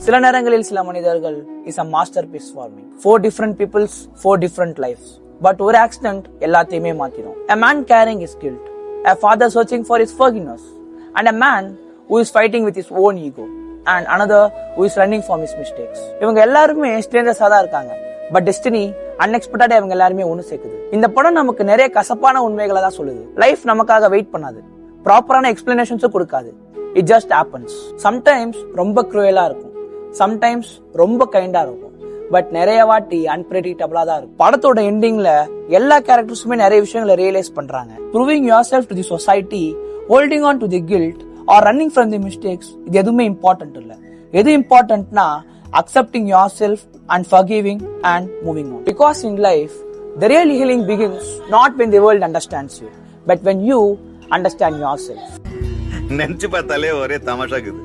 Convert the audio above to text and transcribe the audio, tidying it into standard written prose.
சில நேரங்களில் சில மனிதர்கள் is a masterpiece for me. 4 different peoples, 4 different lives. But ஒரு accident எல்லாத்தையுமே மாத்திரும். A man carrying his guilt, a father searching for his forgiveness, and a man who is fighting with his own ego, and another who is running from his mistakes. இவங்க எல்லாருமே ஸ்ட்ரேஞ்சர்ஸா தான் இருக்காங்க. But destiny அன்எக்ஸ்பெக்டடா இவங்க எல்லாருமே ஒண்ணு சேர்க்குது. இந்த படம் நமக்கு நிறைய கசப்பான உண்மைகளை தான் சொல்லுது. லைஃப் நமக்காக வெயிட் பண்ணாது, ப்ராப்பரான எக்ஸ்பிளனேஷன்ஸும் கொடுக்காது. It just happens. சம்டைம்ஸ் ரொம்ப க்ரூயலா இருக்கும், சம்டைம்ஸ் ரொம்ப கைண்டா இருக்கும், பட் நிறைய வாட்டி அன்பிரெடிக்டபிளா தான் இருக்கும். படத்தோட எண்டிங்ல எல்லா கேரக்டர்ஸுமே நிறைய விஷயங்களை ரியலைஸ் பண்றாங்க. Proving your self to the society, holding on to the guilt or running from the mistakes, இது எதுவுமே இம்பார்ட்டன்ட் இல்ல. எது இம்பார்ட்டன்ட்னா accepting yourself and forgiving and moving on. Because in life, the real healing begins not when the world understands you, but when you understand yourself. நினைச்சு பார்த்தாலே ஒரே தமாஷா இருக்குது.